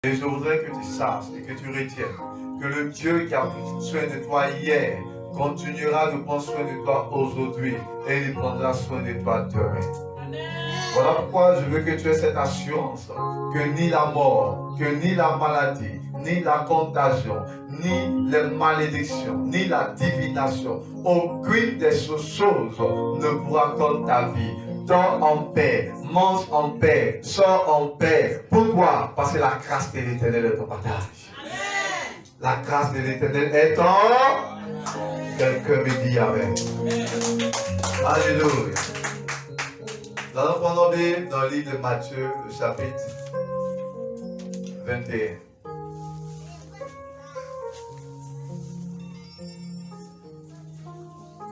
Et je voudrais que tu saches et que tu retiennes que le Dieu qui a pris soin de toi hier continuera de prendre soin de toi aujourd'hui et il prendra soin de toi demain. Voilà pourquoi je veux que tu aies cette assurance que ni la mort, que ni la maladie, ni la contagion, ni les malédictions, ni la divination, aucune de ces choses ne pourra contre ta vie. Dors en paix, mange en paix, sors en paix. Pourquoi? Parce que la grâce de l'Éternel est ton partage. La grâce de l'Éternel est ton... Quelqu'un me dit Amen. Alléluia. Nous allons prendre Bible dans le livre de Matthieu, le chapitre 21.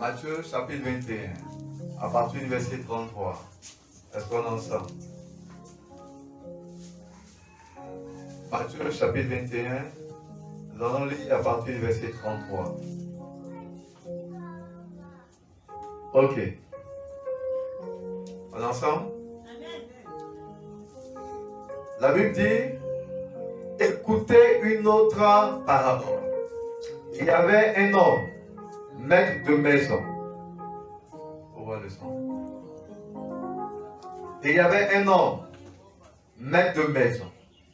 Matthieu, chapitre 21, à partir du verset 33. Est-ce qu'on est ensemble? Matthieu, chapitre 21, nous allons lire à partir du verset 33. Ok. On est ensemble? La Bible dit, écoutez une autre parabole. Il y avait un homme, maître de maison. On voit le son. Et il y avait un homme, maître de maison,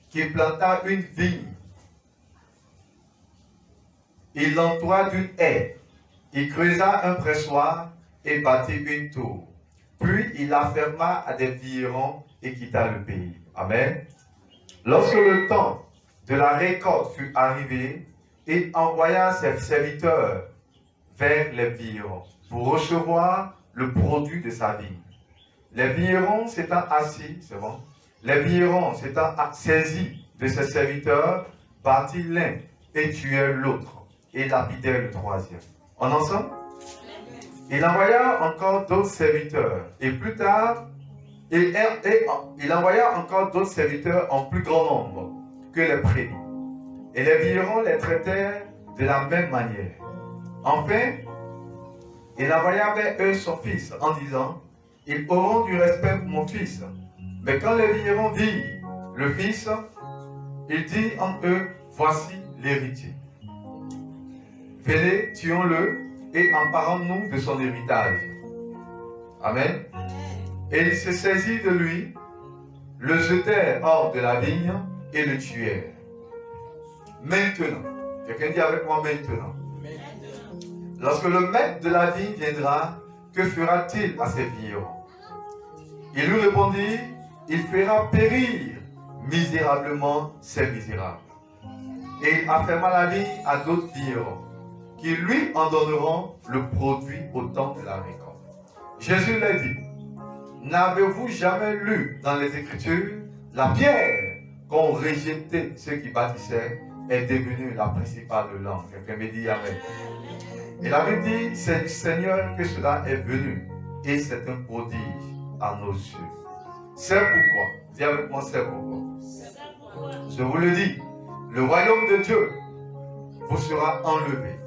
qui planta une vigne. Il l'entoura d'une haie. Il creusa un pressoir et bâtit une tour. Puis il la ferma à des vignerons et quitta le pays. Amen. Lorsque le temps de la récolte fut arrivé, il envoya ses serviteurs vers les vignerons pour recevoir le produit de sa vigne. Les vignerons s'étant assis, c'est bon, les vignerons s'étant saisis de ses serviteurs, battirent l'un et tuèrent l'autre et lapidèrent le troisième. En ensemble? Il envoya encore d'autres serviteurs et plus tard, il envoya encore d'autres serviteurs en plus grand nombre que les premiers. Et les vignerons les traitèrent de la même manière. Enfin, il envoya vers eux son fils en disant, ils auront du respect pour mon fils. Mais quand les vignerons virent le fils, il dit en eux, voici l'héritier. Venez, tuons-le et emparons-nous de son héritage. Amen. Et ils se saisirent de lui, le jetèrent hors de la vigne et le tuèrent. Maintenant, quelqu'un dit avec moi maintenant. Lorsque le maître de la vigne viendra, que fera-t-il à ses vignerons? Il lui répondit, il fera périr misérablement ces misérables. Et il afferma la vigne à d'autres vignerons, qui lui en donneront le produit au temps de la récolte. Jésus l'a dit, n'avez-vous jamais lu dans les Écritures, la pierre qu'ont rejeté ceux qui bâtissaient est devenue la principale de l'homme. Quelqu'un me dit Amen. Et la Bible dit, c'est du Seigneur que cela est venu, et c'est un prodige à nos yeux. C'est pourquoi, dis avec moi, c'est pourquoi. Je vous le dis, le royaume de Dieu vous sera enlevé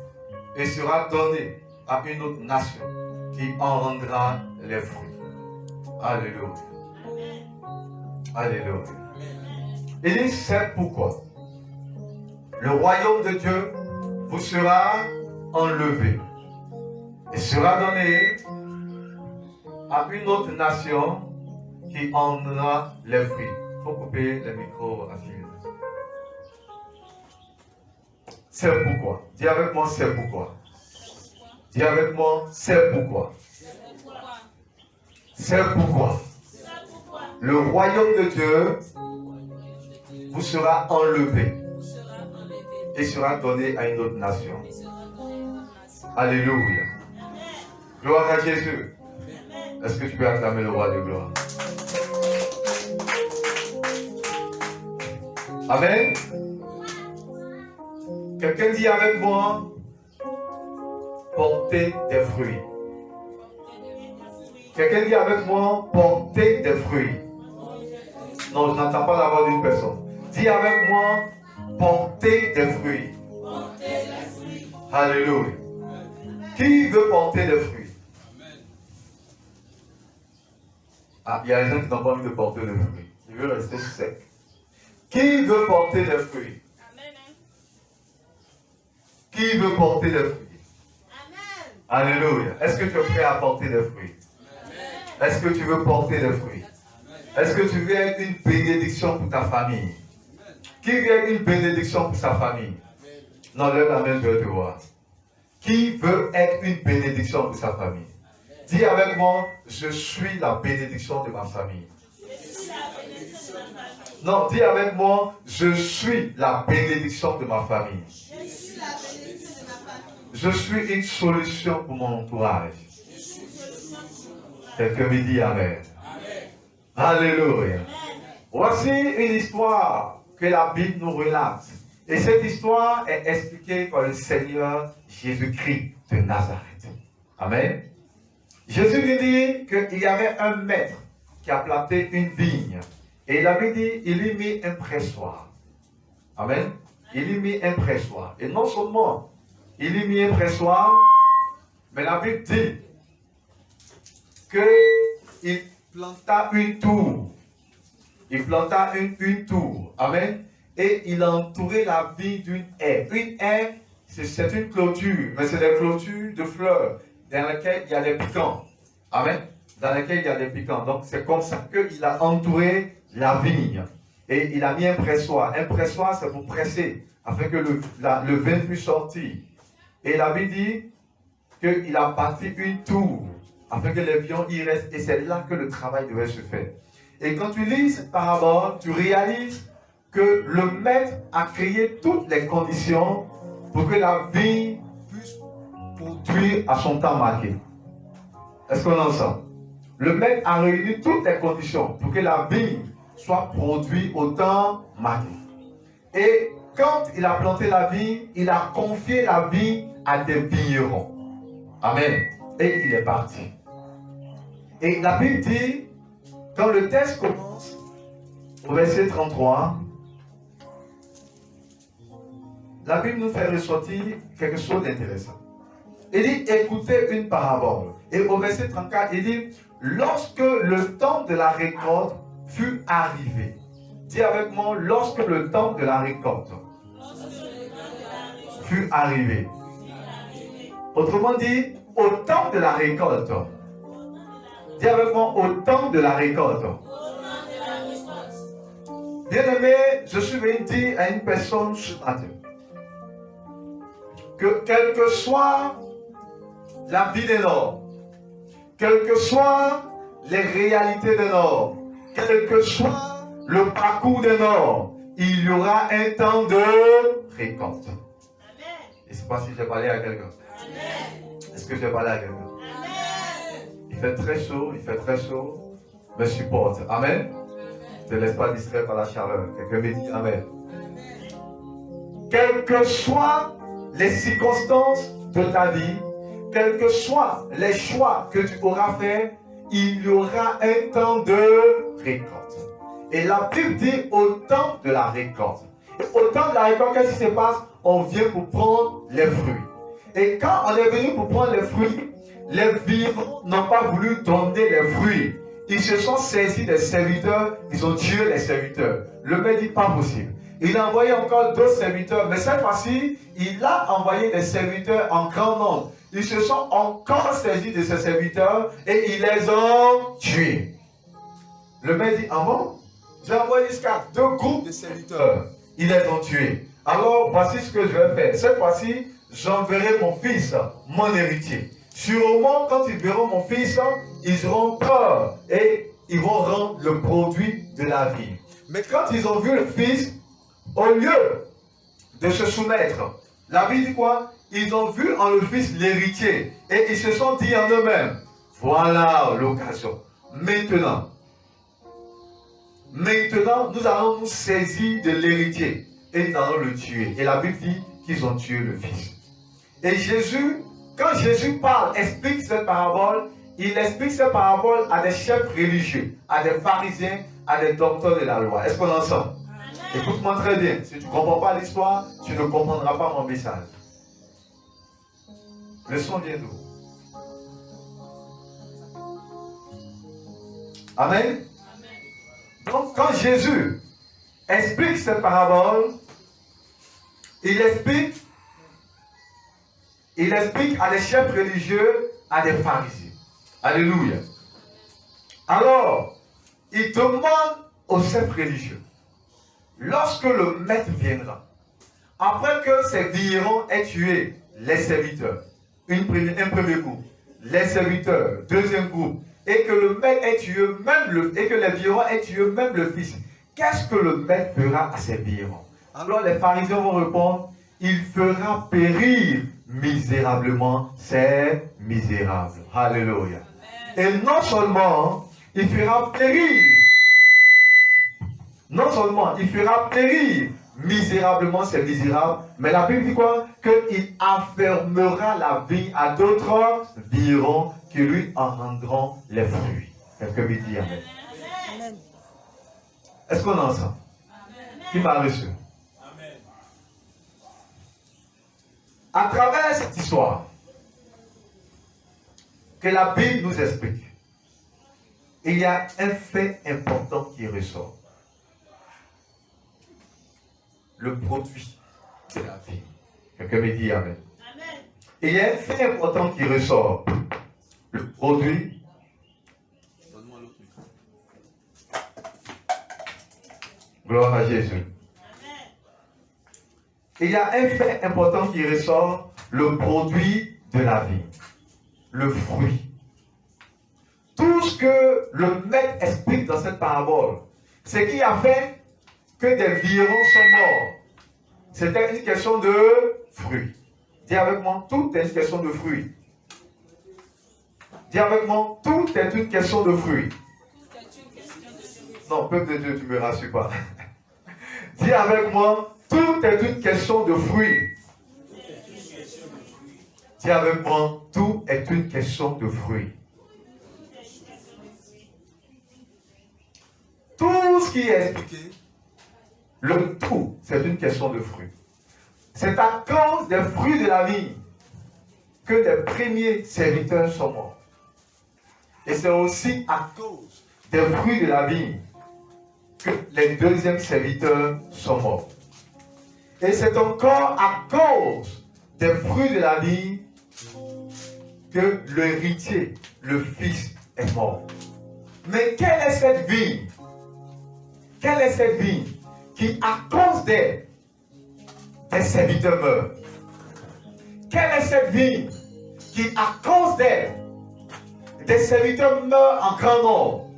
et sera donné à une autre nation qui en rendra les fruits. Alléluia. Alléluia. Il dit, c'est pourquoi le royaume de Dieu vous sera enlevé et sera donné à une autre nation qui en donnera les fruits. Il faut couper le micro à fil. C'est pourquoi. Dis avec moi, c'est pourquoi. Dis avec moi, c'est pourquoi. C'est pourquoi. Le royaume de Dieu vous sera enlevé et sera donné à une autre nation. Alléluia. Gloire à Jésus. Est-ce que tu peux acclamer le roi de gloire? Amen. Quelqu'un dit avec moi, porter des fruits. Quelqu'un dit avec moi, porter des fruits. Non, je n'entends pas la voix d'une personne. Dis avec moi, porter des fruits. Alléluia. Qui veut porter des fruits? Ah, il y a des gens qui n'ont pas envie de porter des fruits. Ils veulent rester secs. Qui veut porter des fruits? Qui veut porter des fruits? Amen. Alléluia. Est-ce que tu es prêt à porter des fruits? Est-ce que tu veux porter des fruits? Est-ce que tu veux être une bénédiction pour ta famille? Qui veut être une bénédiction pour sa famille? Non, lève la main, je veux te voir. Qui veut être une bénédiction pour sa famille? Dis avec moi, je suis la bénédiction de ma famille. Non, dis avec moi, je suis la bénédiction de ma famille. Je suis une solution pour mon entourage. Quelqu'un me dit Amen. Alléluia. Voici une histoire que la Bible nous relate. Et cette histoire est expliquée par le Seigneur Jésus-Christ de Nazareth. Amen. Jésus lui dit qu'il y avait un maître qui a planté une vigne. Et il avait dit, il lui mit un pressoir. Amen. Il lui mit un pressoir. Et non seulement il lui mit un pressoir, mais la Bible dit qu'il planta une tour. Il planta une tour. Amen. Et il a entouré la vigne d'une haie. Une haie, c'est une clôture, mais c'est des clôtures de fleurs dans lesquelles il y a des piquants. Amen. Dans lesquelles il y a des piquants. Donc c'est comme ça qu'il a entouré la vigne. Et il a mis un pressoir. Un pressoir, c'est pour presser, afin que le vin puisse sortir. Et la Bible dit qu'il a bâti une tour, afin que les viands y restent. Et c'est là que le travail devait se faire. Et quand tu lis cette parabole, tu réalises que le maître a créé toutes les conditions pour que la vigne puisse produire à son temps marqué. Est-ce qu'on en sent? Le maître a réuni toutes les conditions pour que la vigne soit produite au temps marqué. Et quand il a planté la vigne, il a confié la vigne à des vignerons. Amen. Et il est parti. Et la Bible dit, quand le texte commence, au verset 33, la Bible nous fait ressortir quelque chose d'intéressant. Il dit, écoutez une parabole. Et au verset 34, il dit, lorsque le temps de la récolte fut arrivé. Dis avec moi, lorsque le temps de la récolte fut arrivé. Autrement dit, au temps de la récolte. Dis avec moi, au temps de la récolte. Bien-aimé, je suis venu dire à une personne ce matin que quelle que soit la vie des Nord, quelles que soient les réalités des Nord, quel que soit le parcours des Nord, il y aura un temps de récolte. Je ne sais pas si j'ai parlé à quelqu'un. Est-ce que j'ai parlé à quelqu'un? Il fait très chaud, me supporte. Amen. Ne te laisse pas distraire par la chaleur. Quelqu'un me dit Amen. Quelles que soient les circonstances de ta vie, quels que soient les choix que tu auras faits, il y aura un temps de récolte. Et la Bible dit au temps de la récolte. Et au temps de la récolte, qu'est-ce qui se passe? On vient pour prendre les fruits. Et quand on est venu pour prendre les fruits, les vivants n'ont pas voulu donner les fruits. Ils se sont saisis des serviteurs, ils ont tué les serviteurs. Le maître dit pas possible. Il a envoyé encore d'autres serviteurs, mais cette fois-ci, il a envoyé des serviteurs en grand nombre. Ils se sont encore saisis de ces serviteurs et ils les ont tués. Le maître dit, ah bon? J'ai envoyé jusqu'à 2 groupes de serviteurs. Ils les ont tués. Alors, voici ce que je vais faire. Cette fois-ci, j'enverrai mon fils, mon héritier. Sûrement, quand ils verront mon fils, ils auront peur et ils vont rendre le produit de la vie. Mais quand ils ont vu le fils, au lieu de se soumettre, la vie dit quoi? Ils ont vu en le fils l'héritier et ils se sont dit en eux-mêmes, voilà l'occasion. Maintenant, nous allons nous saisir de l'héritier et nous allons le tuer. Et la Bible dit qu'ils ont tué le fils. Et Jésus, quand Jésus parle, explique cette parabole, il explique cette parabole à des chefs religieux, à des pharisiens, à des docteurs de la loi. Est-ce qu'on en sort? Écoute-moi très bien. Si tu ne comprends pas l'histoire, tu ne comprendras pas mon message. Le son vient d'où? Amen. Donc quand Jésus explique cette parabole, il explique à des chefs religieux, à des pharisiens. Alléluia. Alors, il demande aux chefs religieux, lorsque le maître viendra, après que ses vignerons aient tué les serviteurs, un premier groupe, les serviteurs, deuxième groupe, et que le maître ait tué et que les vignerons aient tué même le fils, qu'est-ce que le maître fera à ses vignerons? Alors les pharisiens vont répondre, il fera périr misérablement ces misérables. Alléluia. Et non seulement il fera périr, misérablement ces misérables, mais la Bible dit quoi? Qu'il affermera la vie à d'autres vignerons qui lui en rendront les fruits. Quelqu'un me dit amen. Est-ce qu'on est ensemble? Qui m'a reçu? À travers cette histoire que la Bible nous explique, il y a un fait important qui ressort. Le produit de la vie. Quelqu'un me dit amen. Amen. Il y a un fait important qui ressort. Le produit. Donne-moi l'autre micro. Gloire à Jésus. Amen. Il y a un fait important qui ressort. Le produit de la vie. Le fruit. Tout ce que le maître explique dans cette parabole, c'est qu'il a fait que des vignerons sont morts. C'était une question de fruits. Dis avec moi, tout est une question de fruits. Dis avec moi, tout est une question de fruits. Non, peuple de Dieu, tu ne me rassures pas. Dis avec moi, tout est une question de fruits. Dis avec moi, tout est une question de fruits. Tout ce qui est expliqué, le tout, c'est une question de fruits. C'est à cause des fruits de la vie que les premiers serviteurs sont morts. Et c'est aussi à cause des fruits de la vie que les deuxièmes serviteurs sont morts. Et c'est encore à cause des fruits de la vie que l'héritier, le fils, est mort. Mais quelle est cette vie? Quelle est cette vie qui, à cause d'elle, des serviteurs meurent? Quelle est cette vie qui, à cause d'elle, des serviteurs meurent en grand nombre?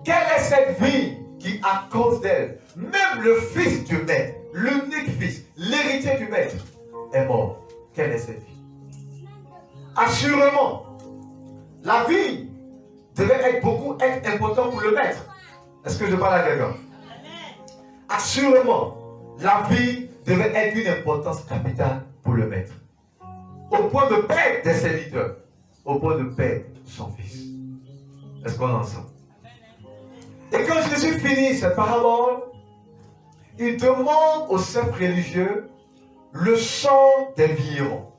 Quelle est cette vie qui, à cause d'elle, même le fils du maître, l'unique fils, l'héritier du maître, est mort? Quelle est cette vie? Assurément, la vie devait être importante pour le maître. Est-ce que je parle à quelqu'un? Assurément, la vie devait être d'une importance capitale pour le maître. Au point de perdre des serviteurs, au point de perdre son fils. Est-ce qu'on est ensemble? Et quand Jésus finit cette parabole, il demande aux chefs religieux le sang des vignerons.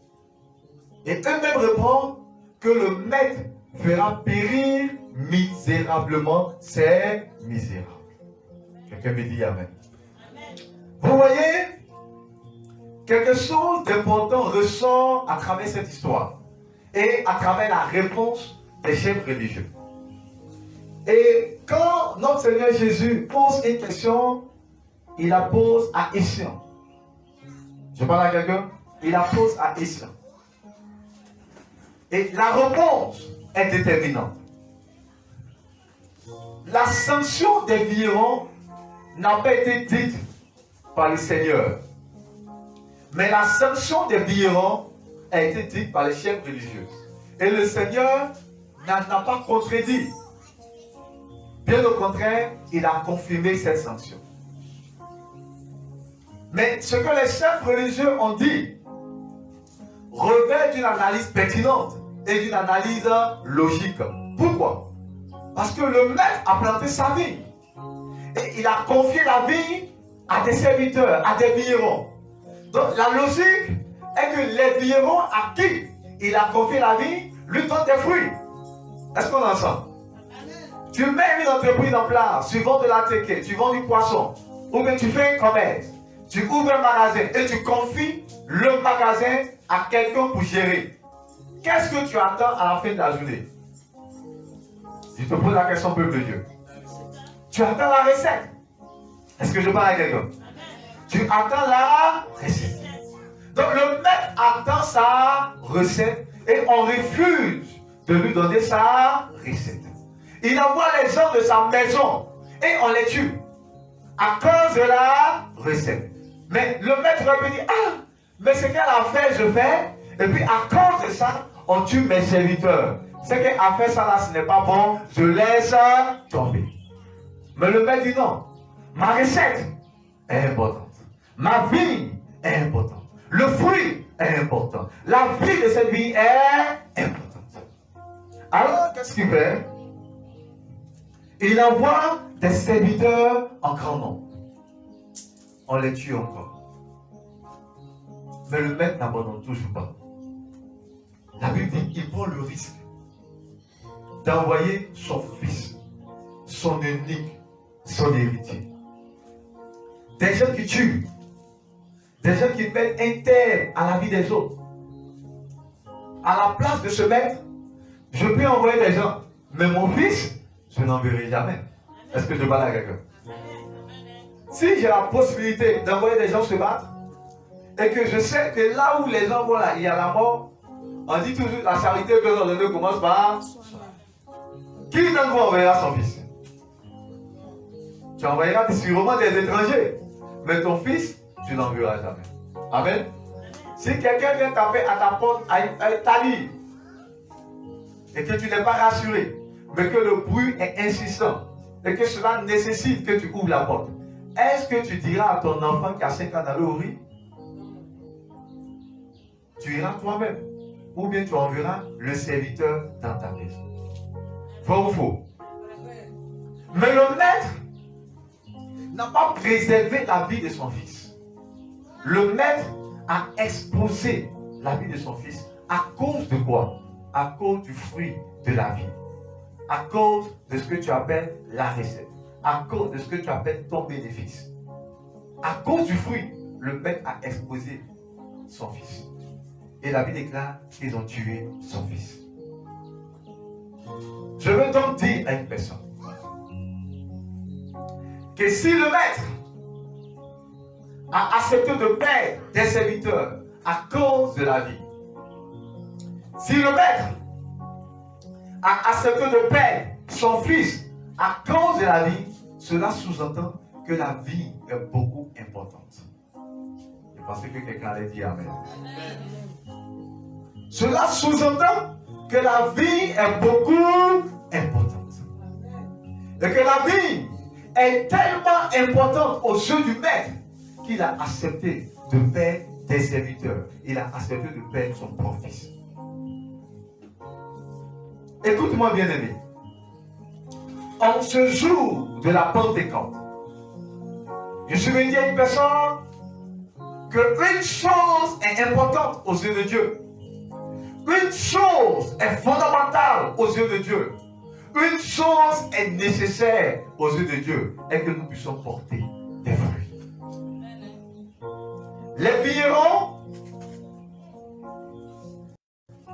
Et eux-mêmes répondent que le maître fera périr misérablement ces misérables. Quelqu'un me dit amen. Vous voyez, quelque chose d'important ressort à travers cette histoire et à travers la réponse des chefs religieux. Et quand notre Seigneur Jésus pose une question, il la pose à escient. Je parle à quelqu'un? Il la pose à escient. Et la réponse est déterminante. La sanction des vignerons n'a pas été dite par le Seigneur. Mais la sanction des vignerons a été dite par les chefs religieux. Et le Seigneur n'en a pas contredit. Bien au contraire, il a confirmé cette sanction. Mais ce que les chefs religieux ont dit revêt d'une analyse pertinente et d'une analyse logique. Pourquoi? Parce que le maître a planté sa vie. Et il a confié la vie à des serviteurs, à des vignerons. Donc la logique est que les vignerons à qui il a confié la vie lui donnent des fruits. Est-ce qu'on est ensemble? Tu mets une entreprise en place, tu vends de la teke, tu vends du poisson. ou bien tu fais un commerce, tu ouvres un magasin et tu confies le magasin à quelqu'un pour gérer. Qu'est-ce que tu attends à la fin de la journée? Je te pose la question, peuple de Dieu. Tu attends la recette. Est-ce que je parle à quelqu'un? Tu attends la recette. Donc le maître attend sa recette et on refuse de lui donner sa recette. Il envoie les gens de sa maison et on les tue à cause de la recette. Mais le maître va dire, ah, mais ce qu'elle a fait, je fais. Et puis à cause de ça, on tue mes serviteurs. Ce qu'elle a fait, ça là, ce n'est pas bon. Je laisse tomber. Mais le maître dit non. Ma recette est importante. Ma vie est importante. Le fruit est important. La vie de cette vie est importante. Alors, qu'est-ce qu'il fait? Il envoie des serviteurs en grand nombre. On les tue encore. Mais le maître n'abandonne toujours pas. La Bible dit qu'il prend le risque d'envoyer son fils, son unique, son héritier. Des gens qui tuent, des gens qui mettent un terme à la vie des autres. À la place de ce maître, je peux envoyer des gens, mais mon fils, je n'enverrai jamais. Est-ce que je parle à quelqu'un? Si j'ai la possibilité d'envoyer des gens se battre, et que je sais que là où les gens vont là, il y a la mort, on dit toujours la charité que l'on donne commence par qui d'entre vous enverra son fils? Tu enverras sûrement des étrangers, mais ton fils, tu n'enverras jamais. Amen. Si quelqu'un vient taper à ta porte, à ta ligne, et que tu n'es pas rassuré, mais que le bruit est insistant, et que cela nécessite que tu ouvres la porte, est-ce que tu diras à ton enfant qui a 5 ans d'aller au riz? Tu iras toi-même. Ou bien tu enverras le serviteur dans ta maison. Vrai ou faux? Mais le maître n'a pas préservé la vie de son fils. Le maître a exposé la vie de son fils. À cause de quoi? À cause du fruit de la vie. À cause de ce que tu appelles la recette. À cause de ce que tu appelles ton bénéfice. À cause du fruit, le maître a exposé son fils. Et la Bible déclare qu'ils ont tué son fils. Je veux donc dire à une personne que si le maître a accepté de perdre des serviteurs à cause de la vie, si le maître a accepté de perdre son fils à cause de la vie, cela sous-entend que la vie est beaucoup importante. Je pensais que quelqu'un allait dire Amen. Cela sous-entend que la vie est beaucoup importante. Et que la vie est tellement importante aux yeux du maître qu'il a accepté de perdre des serviteurs. Il a accepté de perdre son propre fils. Écoute-moi bien aimé. En ce jour de la Pentecôte, je suis venu dire à une personne qu'une chose est importante aux yeux de Dieu. Une chose est fondamentale aux yeux de Dieu. Une chose est nécessaire aux yeux de Dieu, est que nous puissions porter des fruits. Les vignerons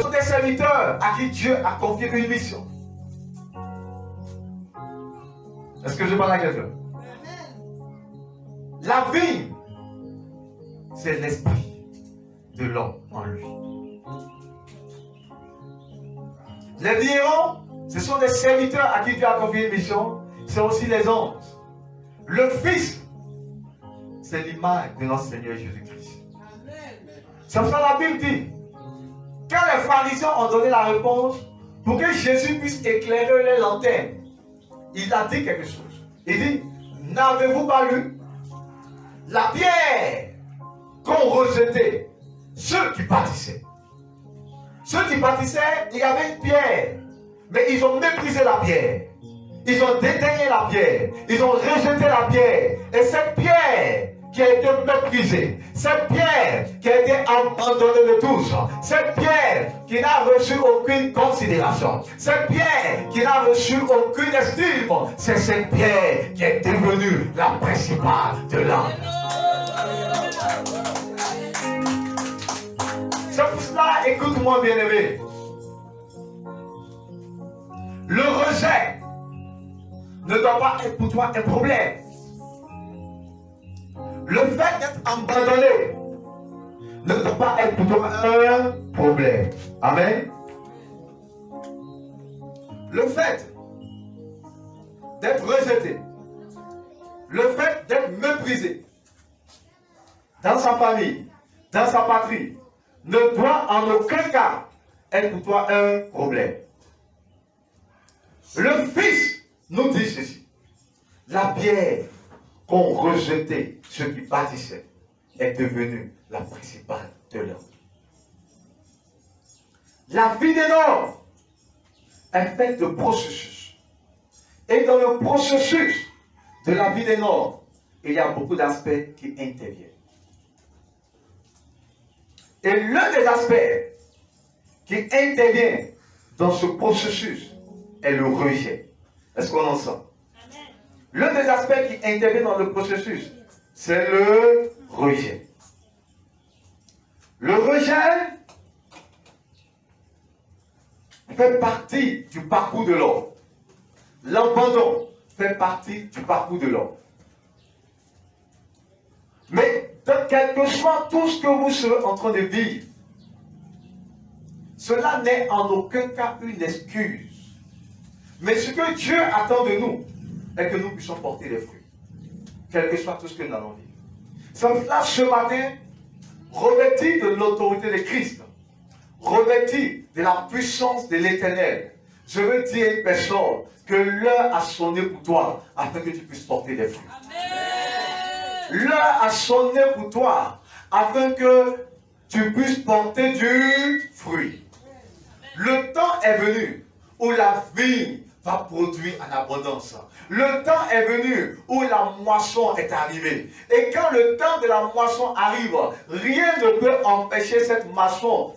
sont des serviteurs à qui Dieu a confié une mission. Est-ce que je parle à quelqu'un? La vie, c'est l'esprit de l'homme en lui. Les vignerons, ce sont des serviteurs à qui Dieu a confié une mission. C'est aussi les anges. Le Fils, c'est l'image de notre Seigneur Jésus-Christ. C'est pour ça que la Bible dit, quand les pharisiens ont donné la réponse, pour que Jésus puisse éclairer les lanternes, il a dit quelque chose. Il dit, n'avez-vous pas lu la pierre qu'ont rejeté ceux qui bâtissaient? Ceux qui bâtissaient, il y avait une pierre, mais ils ont méprisé la pierre. Ils ont dédaigné la pierre. Ils ont rejeté la pierre. Et cette pierre qui a été méprisée, cette pierre qui a été abandonnée de tous, cette pierre qui n'a reçu aucune considération, cette pierre qui n'a reçu aucune estime, c'est cette pierre qui est devenue la principale de l'âme. C'est pour cela, écoute-moi bien aimé, le rejet ne doit pas être pour toi un problème. Le fait d'être abandonné ne doit pas être pour toi un problème. Amen. Le fait d'être rejeté, le fait d'être méprisé dans sa famille, dans sa patrie, ne doit en aucun cas être pour toi un problème. Le Fils nous dit ceci. La pierre qu'ont rejeté ceux qui bâtissaient est devenue la principale de l'homme. La vie des normes est faite de processus. Et dans le processus de la vie des normes, il y a beaucoup d'aspects qui interviennent. Et l'un des aspects qui intervient dans ce processus est le rejet. Est-ce qu'on en sent? L'un des aspects qui intervient dans le processus, c'est le rejet. Le rejet fait partie du parcours de l'homme. L'abandon fait partie du parcours de l'homme. Mais quel que soit tout ce que vous serez en train de vivre, cela n'est en aucun cas une excuse. Mais ce que Dieu attend de nous est que nous puissions porter les fruits, quel que soit tout ce que nous allons vivre. C'est là ce matin, revêtis de l'autorité de Christ, revêtis de la puissance de l'Éternel, je veux dire à une personne que l'heure a sonné pour toi afin que tu puisses porter des fruits. L'heure a sonné pour toi afin que tu puisses porter du fruit. Le temps est venu où la vie va produire en abondance. Le temps est venu où la moisson est arrivée. Et quand le temps de la moisson arrive, rien ne peut empêcher cette moisson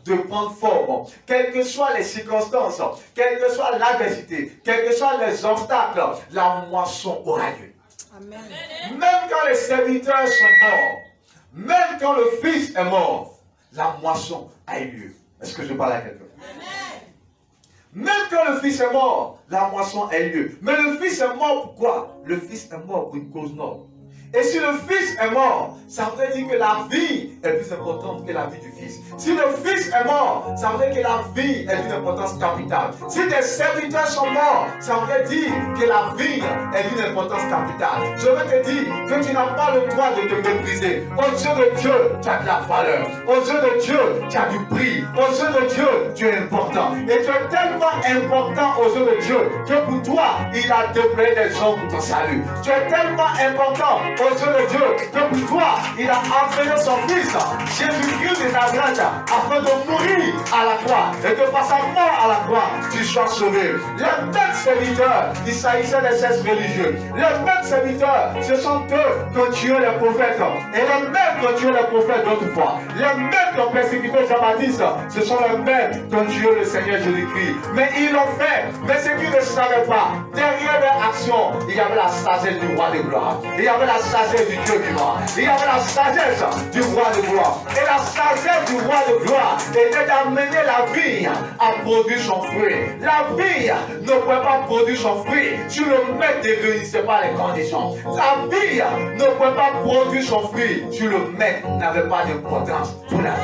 de prendre forme. Quelles que soient les circonstances, quelle que soit l'adversité, quels que soient les obstacles, la moisson aura lieu. Amen. Même quand les serviteurs sont morts, même quand le Fils est mort, la moisson a eu lieu. Est-ce que je parle à quelqu'un? Même quand le Fils est mort, la moisson a eu lieu. Mais le Fils est mort pourquoi? Le Fils est mort pour une cause noble. Et si le Fils est mort, ça veut dire que la vie est plus importante que la vie du Fils. Si le Fils est mort, ça veut dire que la vie est d'une importance capitale. Si tes serviteurs sont morts, ça veut dire que la vie est d'une importance capitale. Je veux te dire que tu n'as pas le droit de te mépriser. Aux yeux de Dieu, tu as de la valeur. Aux yeux de Dieu, tu as du prix. Aux yeux de Dieu, tu es important. Et tu es tellement important aux yeux de Dieu que pour toi, il a déployé des gens pour ton salut. Tu es tellement important aux yeux de Dieu que pour toi, il a envoyé son Fils, Jésus-Christ de Nazareth, afin de mourir à la croix. Et que par sa mort à la croix, tu sois sauvé. Les bêtes serviteurs, il s'agissait des sectes religieux. Les bêtes serviteurs, ce sont eux qui ont tué les prophètes. Et les mêmes qui ont tué les prophètes d'autrefois. Les mêmes qui ont persécuté Jean-Baptiste, ce sont les mêmes qui ont tué le Seigneur Jésus-Christ. Mais ils l'ont fait. Mais ce qu'ils ne savaient pas, derrière leur action, il y avait la sagesse du roi de gloire. Il y avait la sagesse du Dieu vivant. Il y avait la sagesse du roi de gloire. Et la sagesse du roi de gloire était d'amener la vie à produire son fruit. La vie ne pouvait pas produire son fruit si le maître ne réunissait pas les conditions. La vie ne pouvait pas produire son fruit si le maître n'avait pas d'importance pour la vie.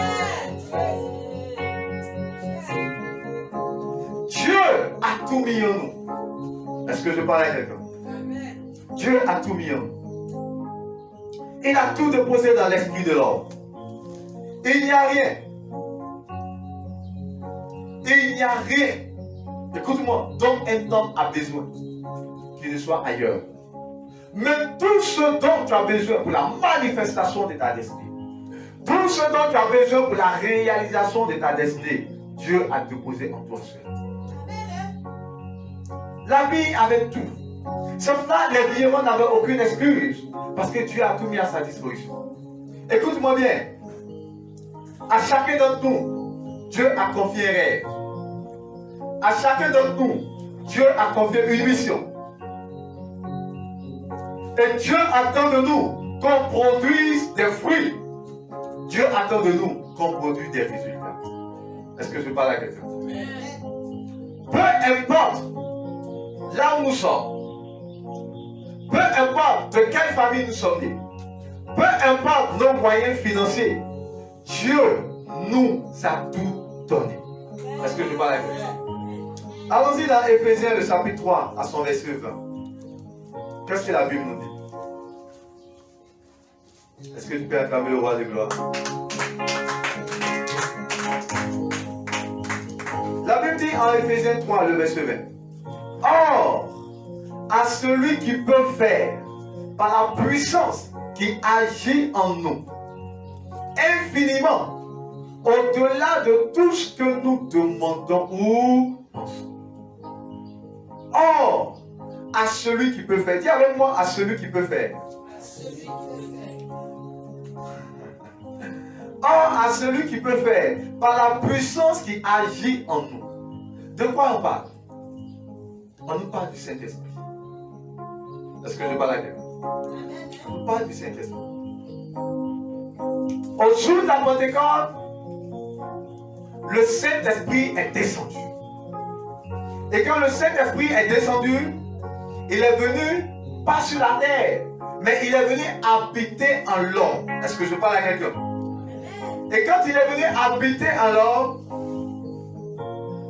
Dieu a tout mis en nous. Est-ce que je parle à quelqu'un? Dieu a tout mis en nous. Il a tout déposé dans l'esprit de l'homme. Il n'y a rien. Il n'y a rien. Écoute-moi, dont un homme a besoin qu'il ne soit ailleurs. Mais tout ce dont tu as besoin pour la manifestation de ta destinée, tout ce dont tu as besoin pour la réalisation de ta destinée, Dieu a déposé en toi seul. La vie avait tout. C'est là les vivants n'avaient aucune excuse. Parce que Dieu a tout mis à sa disposition. Écoute-moi bien. À chacun d'entre nous, Dieu a confié un rêve. À chacun d'entre nous, Dieu a confié une mission. Et Dieu attend de nous qu'on produise des fruits. Dieu attend de nous qu'on produise des résultats. Est-ce que je parle à quelqu'un? Peu importe là où nous sommes, peu importe de quelle famille nous sommes nés, peu importe nos moyens financiers, Dieu nous a tout donné. Est-ce que je parle à quelqu'un? Allons-y dans Éphésiens, le chapitre 3, à son verset 20. Qu'est-ce que la Bible nous dit? Est-ce que tu peux acclamer le roi de gloire? La Bible dit en Éphésiens 3, le verset 20. Or, à celui qui peut faire, par la puissance qui agit en nous, infiniment, au-delà de tout ce que nous demandons ou pensons. Or, à celui qui peut faire, dis avec moi, à celui qui peut faire. Or, à celui qui peut faire, par la puissance qui agit en nous. De quoi on parle? On nous parle du Saint-Esprit. Est-ce que je parle à quelqu'un? On nous parle du Saint-Esprit. Au jour de la Pentecôte, le Saint-Esprit est descendu. Et quand le Saint-Esprit est descendu, il est venu, pas sur la terre, mais il est venu habiter en l'homme. Est-ce que je parle à quelqu'un? Et quand il est venu habiter en l'homme,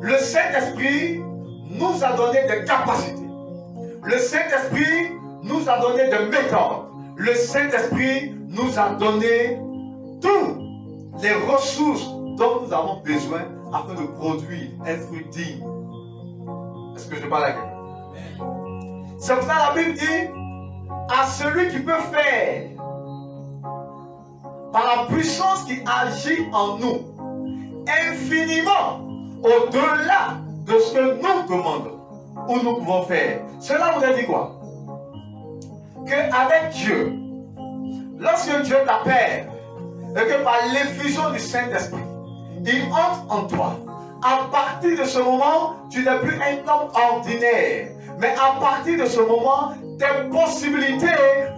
le Saint-Esprit nous a donné des capacités. Le Saint-Esprit nous a donné des méthodes. Le Saint-Esprit nous a donné toutes les ressources dont nous avons besoin afin de produire un fruit digne. Est-ce que je parle à quelqu'un? C'est pour ça que la Bible dit à celui qui peut faire par la puissance qui agit en nous infiniment au-delà de ce que nous demandons ou nous pouvons faire. Cela voudrait dire quoi? Qu'avec Dieu, lorsque Dieu t'appelle et que par l'effusion du Saint-Esprit, il entre en toi, à partir de ce moment, tu n'es plus un homme ordinaire. Mais à partir de ce moment, tes possibilités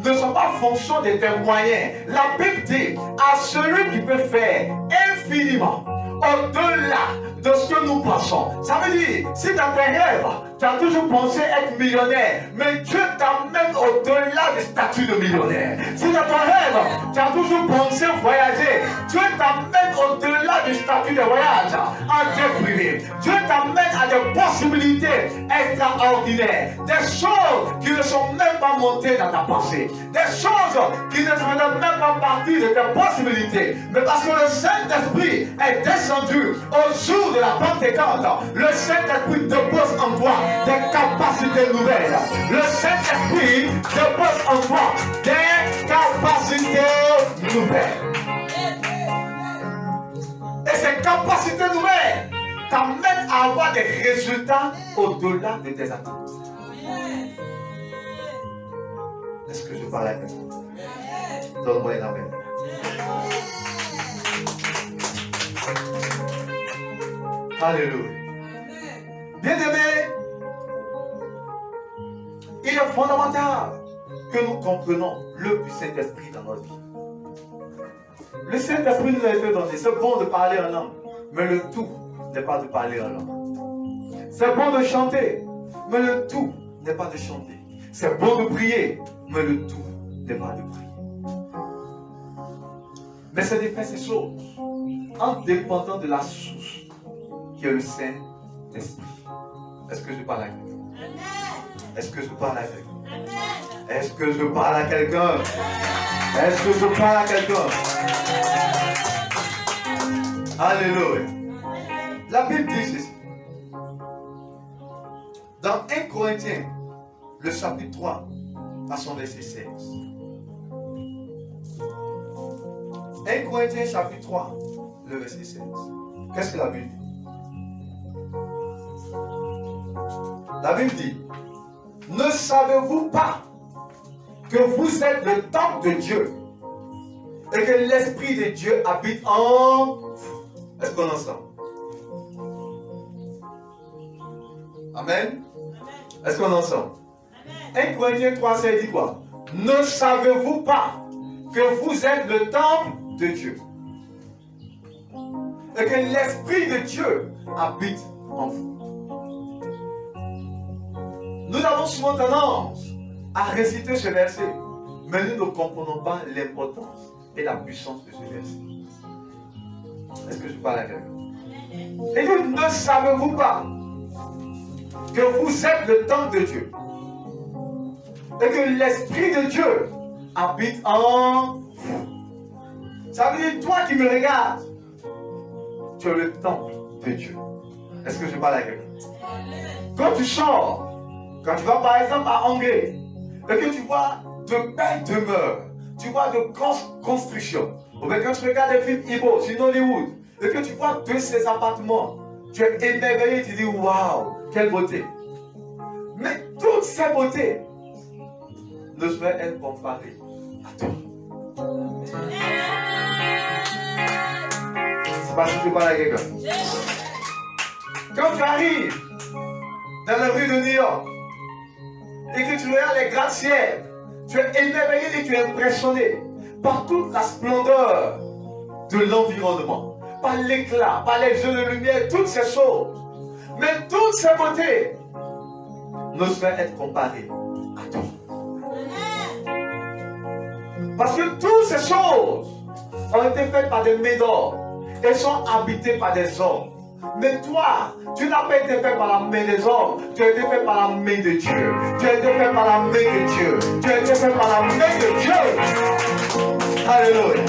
ne sont pas en fonction de tes moyens. La Bible dit à celui qui peut faire infiniment au-delà de ce que nous pensons. Ça veut dire, si dans tes rêves, tu as toujours pensé être millionnaire, mais Dieu t'amène au-delà du statut de millionnaire. Si dans ton rêve, tu as toujours pensé voyager, Dieu t'amène au-delà du statut de voyage en jet privé. Dieu t'amène à des possibilités extraordinaires, des choses qui ne sont même pas montées dans ta pensée, des choses qui ne sont même pas partie de tes possibilités. Mais parce que le Saint-Esprit est descendu au jour de la Pentecôte, le Saint-Esprit dépose en toi des capacités nouvelles. Le Saint-Esprit dépose en toi des capacités nouvelles. Et ces capacités nouvelles t'amènent à avoir des résultats au-delà de tes attentes. Est-ce que je parle à quelqu'un? Donne-moi un amen. Alléluia. Bien-aimés, il est fondamental que nous comprenions l'œuvre du Saint-Esprit dans notre vie. Le Saint-Esprit nous a été donné. C'est bon de parler en langue, mais le tout n'est pas de parler en langue. C'est bon de chanter, mais le tout n'est pas de chanter. C'est bon de prier, mais le tout n'est pas de prier. Mais c'est de faire ces choses en dépendant de la source qui est le Saint-Esprit. Est-ce que je parle à quelqu'un? Est-ce que je parle à quelqu'un? Est-ce que je parle à quelqu'un? Est-ce que je parle à quelqu'un? Alléluia. La Bible dit ceci. Dans 1 Corinthiens, le chapitre 3, à son verset 16. 1 Corinthiens, chapitre 3, le verset 16. Qu'est-ce que la Bible dit? La Bible dit, ne savez-vous pas que vous êtes le temple de Dieu et que l'Esprit de Dieu habite en vous. Est-ce qu'on est ensemble? Amen. Est-ce qu'on est ensemble? 1 Corinthiens 3,16 dit quoi? Ne savez-vous pas que vous êtes le temple de Dieu et que l'Esprit de Dieu habite en vous? Nous avons souvent tendance à réciter ce verset, mais nous ne comprenons pas l'importance et la puissance de ce verset. Est-ce que je parle à quelqu'un? Et nous ne savez-vous pas que vous êtes le temple de Dieu et que l'Esprit de Dieu habite en vous? Ça veut dire, toi qui me regardes, tu es le temple de Dieu. Est-ce que je parle à quelqu'un? Quand tu sors, quand tu vas par exemple à Angers, et que tu vois de belles demeures, tu vois de grosses constructions, ou bien quand tu regardes des films Ibo sur Hollywood, et que tu vois de ces appartements, tu es émerveillé, tu dis waouh, quelle beauté. Mais toutes ces beautés ne sauraient être comparées à toi. C'est parce que tu parles à quelqu'un. Quand tu arrives dans la rue de New York et que tu regardes les gratte-ciels, tu es émerveillé et tu es impressionné par toute la splendeur de l'environnement, par l'éclat, par les jeux de lumière, toutes ces choses. Mais toutes ces beautés ne sauraient être comparées à toi. Parce que toutes ces choses ont été faites par des mains d'or et sont habitées par des hommes. Mais toi, tu n'as pas été fait par la main des hommes, tu as été fait par la main de Dieu. Tu as été fait par la main de Dieu. Tu as été fait par la main de Dieu. Alléluia.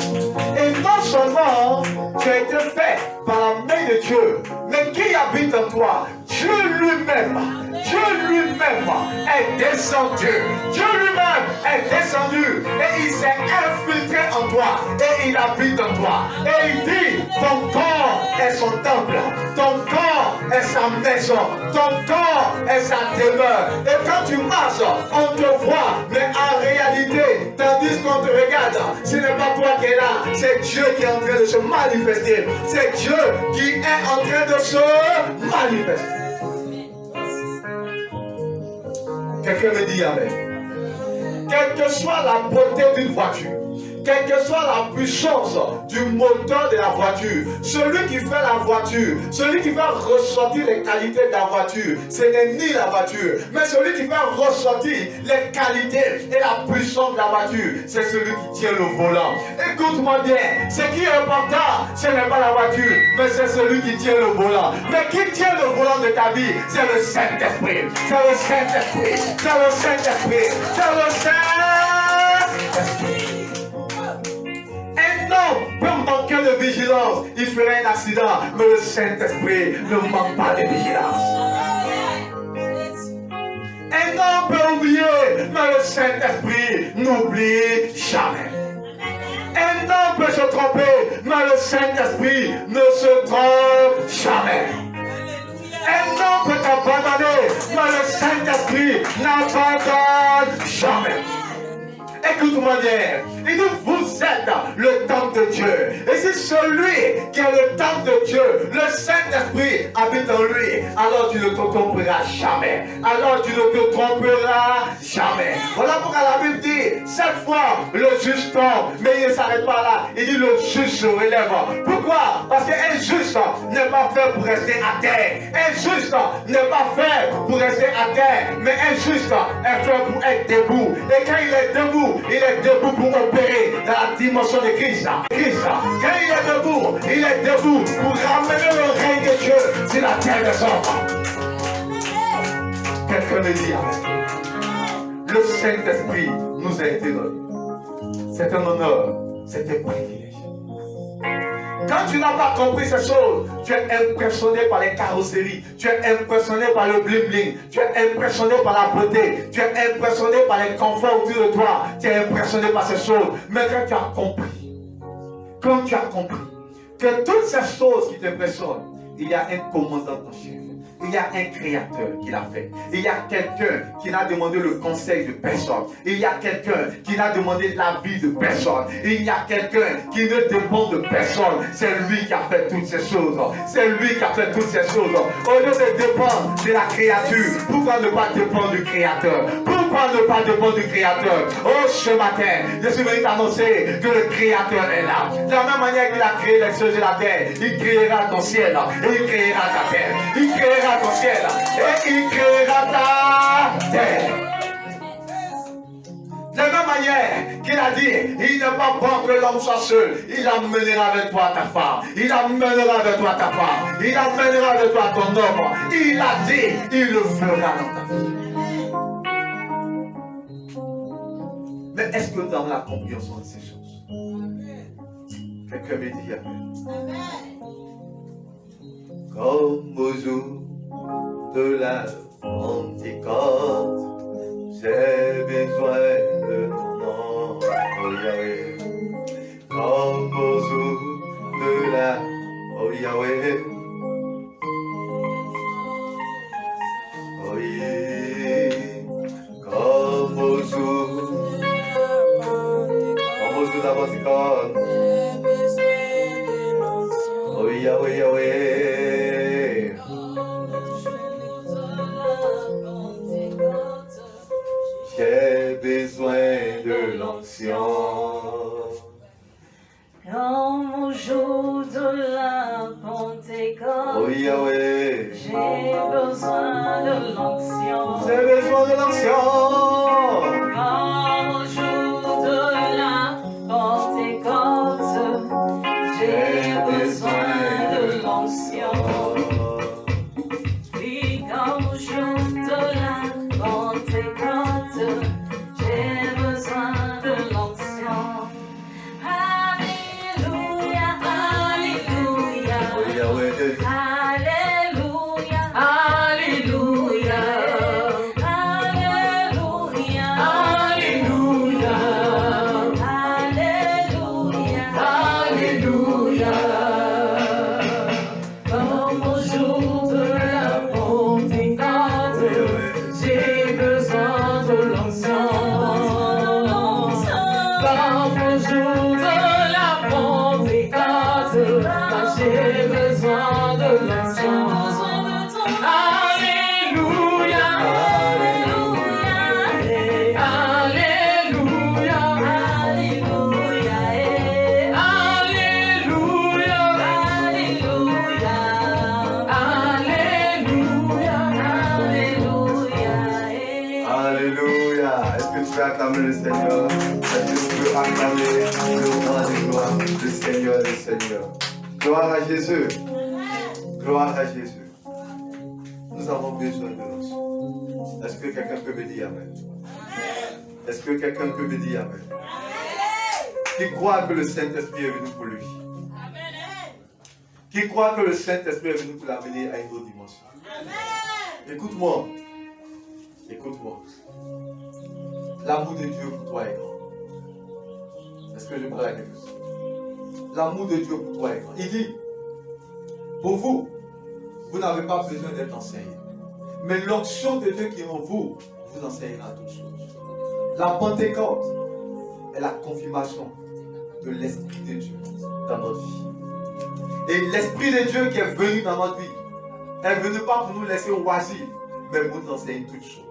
Et non seulement tu as été fait par la main de Dieu, mais qui habite en toi? Dieu lui-même. Dieu lui-même est descendu. Dieu lui-même est descendu et il s'est infiltré en toi et il habite en toi. Et il dit, ton corps est son temple, ton corps est sa maison, ton corps est sa demeure. Et quand tu marches, on te voit, mais en réalité, tandis qu'on te regarde, ce n'est pas toi qui es là, c'est Dieu qui est en train de se manifester. C'est Dieu qui est en train de se manifester. Quelqu'un me dit amen. Quelle que soit la beauté d'une voiture, quelle que soit la puissance du moteur de la voiture, celui qui fait la voiture, celui qui va ressortir les qualités de la voiture, ce n'est ni la voiture, mais celui qui va ressortir les qualités et la puissance de la voiture, c'est celui qui tient le volant. Écoute-moi bien, ce qui est important, ce n'est pas la voiture, mais c'est celui qui tient le volant. Mais qui tient le volant de ta vie, c'est le Saint-Esprit. C'est le Saint-Esprit. C'est le Saint-Esprit. C'est le Saint-Esprit. Un homme peut manquer de vigilance, il ferait un accident, mais le Saint-Esprit ne manque pas de vigilance. Un homme peut oublier, mais le Saint-Esprit n'oublie jamais. Un homme peut se tromper, mais le Saint-Esprit ne se trompe jamais. Un homme peut t'abandonner, mais le Saint-Esprit n'abandonne jamais. Écoute-moi bien, il dit vous êtes le temple de Dieu. Et c'est celui qui est le temple de Dieu, le Saint-Esprit habite en lui, alors tu ne te tromperas jamais. Alors tu ne te tromperas jamais. Voilà pourquoi la Bible dit, cette fois le juste tombe, mais il ne s'arrête pas là. Il dit le juste se relève. Pourquoi? Parce qu'un juste n'est pas fait pour rester à terre. Un juste n'est pas fait pour rester à terre, mais un juste est fait pour être debout. Et quand il est debout, il est debout pour opérer dans la dimension de Christ. Quand il est debout pour ramener le règne de Dieu sur la terre des hommes. Quelqu'un me dit amen. Le Saint-Esprit nous a été donné. C'est un honneur, c'est un privilège. Quand tu n'as pas compris ces choses, tu es impressionné par les carrosseries, tu es impressionné par le bling-bling, tu es impressionné par la beauté, tu es impressionné par les conforts autour de toi, tu es impressionné par ces choses. Mais quand tu as compris que toutes ces choses qui t'impressionnent, il y a un commandant en chef il y a un créateur qui l'a fait. Il y a quelqu'un qui n'a demandé le conseil de personne. Il y a quelqu'un qui n'a demandé l'avis de personne. Il y a quelqu'un qui ne dépend de personne. C'est lui qui a fait toutes ces choses. C'est lui qui a fait toutes ces choses. Au lieu de dépendre de la créature, pourquoi ne pas dépendre du créateur? Pourquoi ne pas dépendre du créateur? Oh, ce matin, je suis venu t'annoncer que le créateur est là. De la même manière qu'il a créé les cieux et la terre, il créera ton ciel et il créera ta terre. Il créera ton ciel et il créera ta terre. De la même manière qu'il a dit, il n'est pas bon que l'homme soit seul. Il amènera avec toi ta femme. Il amènera avec toi ta femme. Il amènera avec toi ton homme. Il a dit, il le fera dans ta vie. Mais est-ce que nous avons la compréhension de ces choses? Quelqu'un me dit Amen. Comme au jour de la Pentecôte, j'ai besoin de ton nom, oh Yahweh. Comme au jour de la, oh Yahweh. Oh yeah. Comme au jour de la Pentecôte. Oh Yahweh, Yahweh. J'ai besoin de l'onction. Comme au jour de la Pentecôte. Oh Yahweh. J'ai besoin de l'onction. J'ai besoin de l'onction. Comme au jour de la Pentecôte. J'ai besoin de l'onction. Oui, comme au jour de la Pentecôte. J'ai besoin de l'onction. Alléluia, Alléluia. Oh Yahweh. Alléluia, Alléluia. Alléluia, Alléluia. Alléluia, Alléluia. Comme au jour de la Pentecôte, j'ai besoin de l'onction. Comme au jour de la Pentecôte, j'ai besoin de l'onction. Alléluia, Alléluia, Alléluia, Alléluia, Alléluia, Alléluia, Alléluia. Alléluia. Est-ce que tu peux acclamer le Seigneur? Est-ce que tu peux acclamer le roi des gloires, le Seigneur des Seigneurs? Gloire à Jésus. Gloire à Jésus. Nous avons besoin de l'onction. Est-ce que quelqu'un peut me dire Amen? Est-ce que quelqu'un peut me dire Amen? Qui croit que le Saint-Esprit est venu pour lui? Qui croit que le Saint-Esprit est venu pour l'amener à une autre dimension? Écoute-moi. Écoute-moi. L'amour de Dieu pour toi est grand. Est-ce que je parle à quelque chose? L'amour de Dieu pour toi est grand. Il dit, pour vous, vous n'avez pas besoin d'être enseigné. Mais l'onction de Dieu qui est en vous, vous enseignera toutes choses. La Pentecôte est la confirmation de l'Esprit de Dieu dans notre vie. Et l'Esprit de Dieu qui est venu dans notre vie, est venu pas pour nous laisser oisifs, mais pour nous enseigner toutes choses.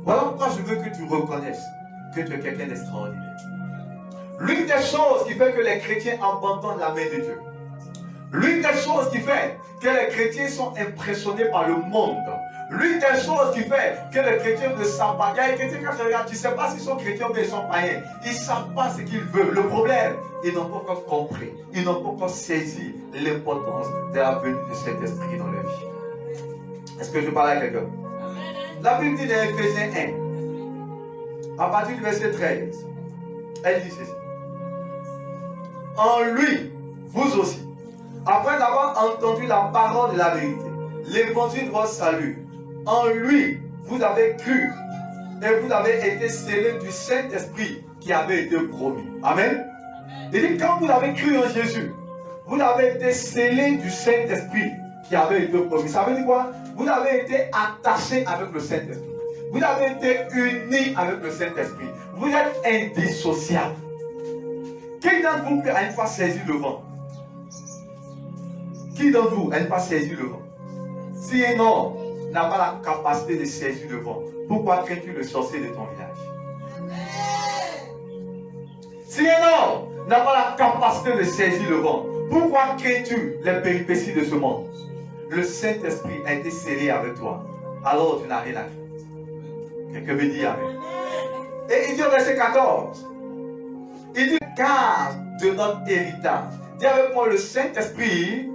Voilà pourquoi je veux que tu reconnaisses que tu es quelqu'un d'extraordinaire. L'une des choses qui fait que les chrétiens abandonnent la main de Dieu, l'une des choses qui fait que les chrétiens sont impressionnés par le monde, l'une des choses qui fait que les chrétiens ne savent pas, il y a des chrétiens quand tu regardes, tu ne sais pas s'ils sont chrétiens ou bien ils sont païens, ils ne savent pas ce qu'ils veulent. Le problème, ils n'ont pas encore compris, ils n'ont pas encore saisi l'importance de la venue de cet esprit dans leur vie. Est-ce que je parle à quelqu'un? La Bible dit dans Éphésiens 1, à partir du verset 13, elle dit ceci. En lui, vous aussi, après avoir entendu la parole de la vérité, l'évangile de votre salut, en lui, vous avez cru et vous avez été scellés du Saint-Esprit qui avait été promis. Amen. Il dit, quand vous avez cru en Jésus, vous avez été scellés du Saint-Esprit qui qui avait été promis. Ça veut dire quoi? Vous avez été attaché avec le Saint-Esprit. Vous avez été unis avec le Saint-Esprit. Vous êtes indissociables. Qui d'entre vous a une fois saisi le vent? Qui d'entre vous a une fois saisi le vent? Si un homme n'a pas la capacité de saisir le vent, pourquoi crains-tu le sorcier de ton village? Si un homme n'a pas la capacité de saisir le vent, pourquoi crains-tu les péripéties de ce monde? Le Saint-Esprit a été scellé avec toi, alors tu n'as rien à craindre. Quelqu'un me dit amen. Et il dit au verset 14, il dit car de notre héritage. Dis avec moi, le Saint-Esprit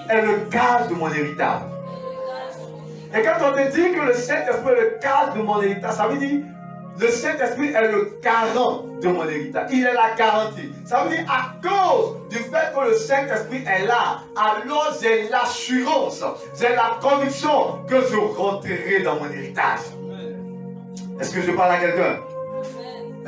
est le gage de mon héritage. Et quand on te dit que le Saint-Esprit est le gage de mon héritage, ça veut dire le Saint-Esprit est le garant de mon héritage. Il est la garantie. Ça veut dire à cause du fait que le Saint-Esprit est là, alors j'ai l'assurance, j'ai la conviction que je rentrerai dans mon héritage. Est-ce que je parle à quelqu'un?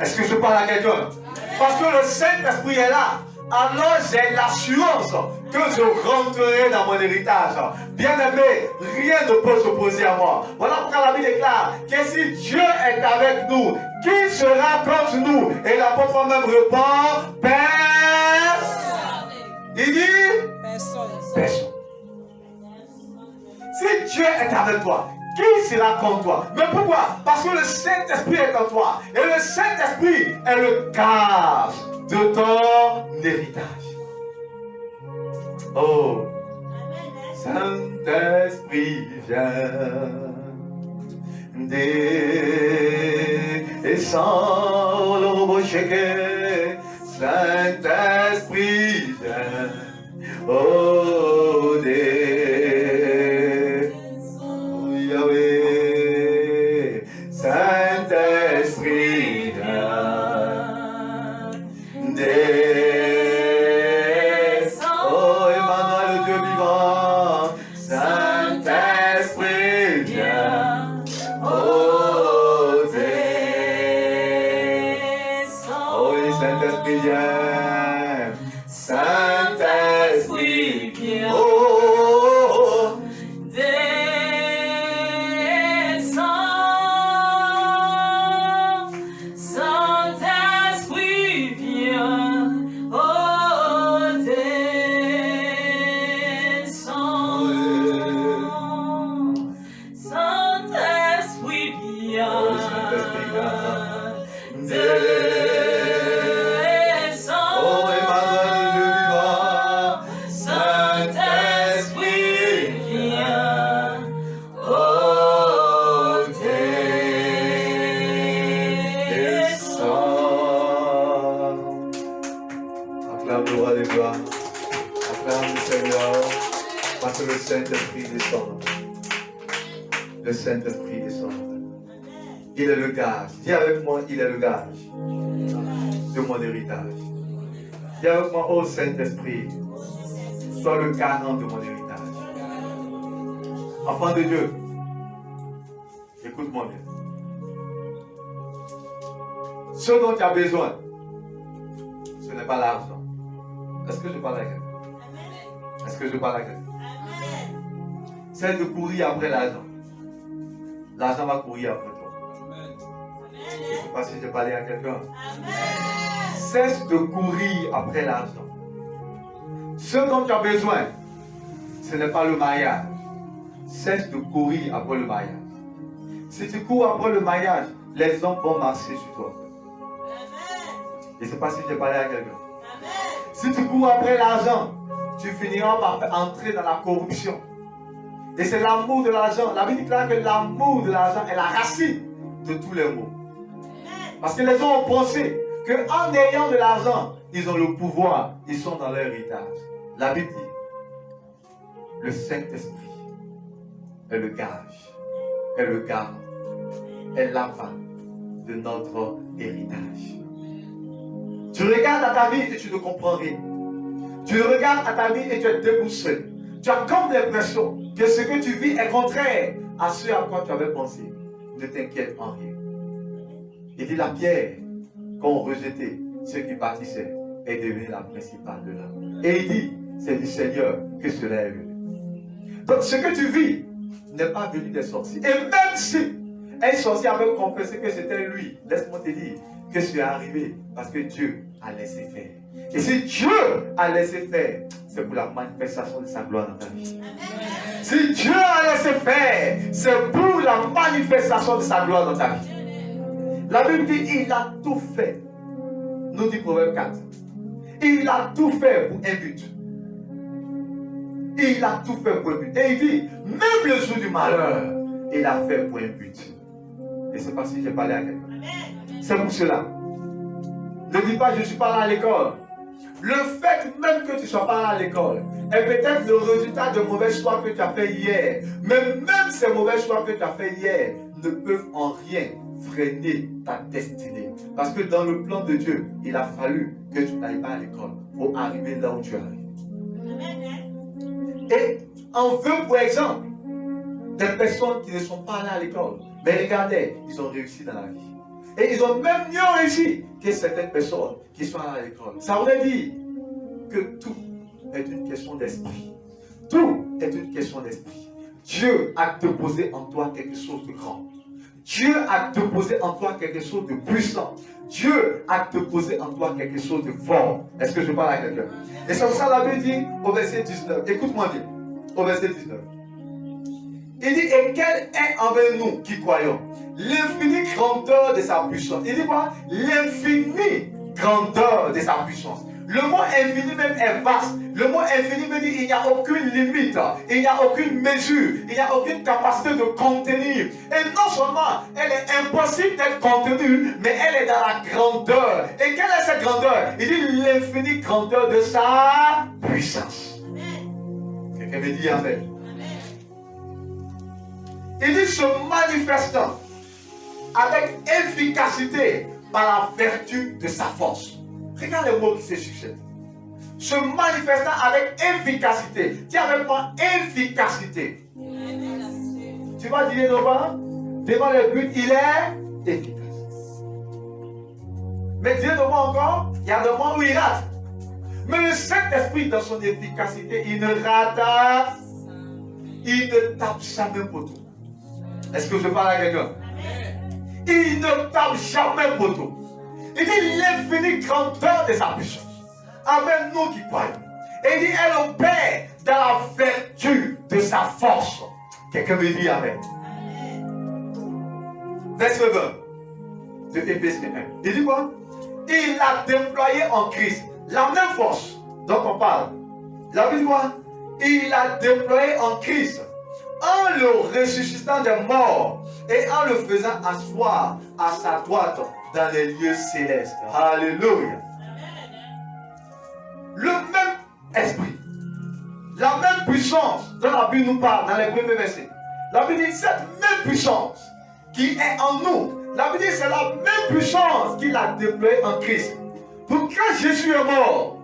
Est-ce que je parle à quelqu'un? Parce que le Saint-Esprit est là. Alors j'ai l'assurance que je rentrerai dans mon héritage. Bien-aimé, rien ne peut s'opposer à moi. Voilà pourquoi la Bible déclare que si Dieu est avec nous, qui sera contre nous? Et l'apôtre même répond, personne. Il dit, personne. Si Dieu est avec toi, qui sera contre toi? Mais pourquoi? Parce que le Saint-Esprit est en toi. Et le Saint-Esprit est le gage de ton héritage. Oh, Saint-Esprit viens, descends le rocher, Saint-Esprit viens, oh, Yahweh, Saint-Esprit viens. Oh Emmanuel, Dieu vivant, Saint-Esprit viens. Oh descends. Oh Saint-Esprit viens. Saint-Esprit viens. Oh le Saint-Esprit descend. Le Saint-Esprit descend. Il est le gage. Dis avec moi, il est le gage de mon héritage. Dis avec moi, oh Saint-Esprit, sois le garant de mon héritage. Enfant de Dieu, écoute-moi bien. Ce dont tu as besoin, ce n'est pas l'argent. Est-ce que je parle à quelqu'un? Est-ce que je parle à quelqu'un? C'est de courir après l'argent. L'argent va courir après toi. Je ne sais pas si j'ai parlé à quelqu'un. Cesse de courir après l'argent. Ce dont tu as besoin, ce n'est pas le mariage. Cesse de courir après le mariage. Si tu cours après le mariage, les hommes vont marcher sur toi. Je ne sais pas si j'ai parlé à quelqu'un. Si tu cours après l'argent, tu finiras par entrer dans la corruption. Et c'est l'amour de l'argent. La Bible déclare que l'amour de l'argent est la racine de tous les maux. Parce que les gens ont pensé qu'en ayant de l'argent, ils ont le pouvoir, ils sont dans leur héritage. La Bible dit, le Saint-Esprit est le gage, est le garant, est l'avant de notre héritage. Tu regardes à ta vie et tu ne comprends rien. Tu regardes à ta vie et tu es déboussolé. Tu as comme l'impression que ce que tu vis est contraire à ce à quoi tu avais pensé. Ne t'inquiète en rien. Il dit la pierre qu'ont rejeté ceux qui bâtissaient est devenue la principale de l'homme. Et il dit, c'est du Seigneur que cela est venu. Donc ce que tu vis n'est pas venu des sorciers. Et même si un sorcier avait confessé que c'était lui, laisse-moi te dire que c'est arrivé parce que Dieu a laissé faire. Et si Dieu a laissé faire, c'est pour la manifestation de sa gloire dans ta vie. Si Dieu a laissé faire, c'est pour la manifestation de sa gloire dans ta vie. La Bible dit, il a tout fait. Nous dit Proverbe 4. Il a tout fait pour un but. Il a tout fait pour un but. Et il dit, même le jour du malheur, il a fait pour un but. Et c'est parce que j'ai parlé à quelqu'un. C'est pour cela. Ne dis pas, je ne suis pas là à l'école. Le fait même que tu ne sois pas là à l'école est peut-être le résultat de mauvais choix que tu as fait hier. Mais même ces mauvais choix que tu as fait hier ne peuvent en rien freiner ta destinée. Parce que dans le plan de Dieu, il a fallu que tu n'ailles pas à l'école pour arriver là où tu arrives. Et on veut, pour exemple, des personnes qui ne sont pas là à l'école. Mais regardez, ils ont réussi dans la vie. Et ils ont même mieux réussi que certaines personnes qui sont là à l'école. Ça voudrait dire que tout est une question d'esprit. Tout est une question d'esprit. Dieu a déposé en toi quelque chose de grand. Dieu a déposé en toi quelque chose de puissant. Dieu a déposé en toi quelque chose de fort. Est-ce que je parle à quelqu'un? Et c'est pour ça la Bible dit au verset 19. Écoute-moi bien. Au verset 19. Il dit, et quel est envers nous qui croyons l'infinie grandeur de sa puissance. Il dit quoi? L'infinie grandeur de sa puissance. Le mot infini même est vaste. Le mot infini veut dire qu'il n'y a aucune limite, il n'y a aucune mesure, il n'y a aucune capacité de contenir. Et non seulement elle est impossible d'être contenue, mais elle est dans la grandeur. Et quelle est cette grandeur? Il dit l'infinie grandeur de sa puissance. Quelqu'un me dit amen. Il dit se manifestant avec efficacité par la vertu de sa force. Regarde les mots qui se succèdent. Se manifestant avec efficacité. Dis avec moi efficacité. Tu vas dire devant le but, il est efficace. Mais Dieu devant encore, il y a des moments où il rate. Mais le Saint-Esprit dans son efficacité, il ne rate, il ne tape jamais poteau. Est-ce que je parle à quelqu'un? Il ne tape jamais poteau. Il dit l'infinie grandeur de sa puissance. Avec nous qui croyons. Et il dit elle opère dans la vertu de sa force. Quelqu'un me dit amen. Verset 20 de Éphésiens 1. Il dit quoi? Il a déployé en Christ la même force dont on parle. La Bible dit quoi? Il a déployé en Christ en le ressuscitant des morts et en le faisant asseoir à sa droite dans les lieux célestes. Alléluia. Le même esprit, la même puissance dont la Bible nous parle dans les premiers versets. La Bible dit cette même puissance qui est en nous. La Bible dit c'est la même puissance qu'il a déployée en Christ. Donc quand Jésus est mort,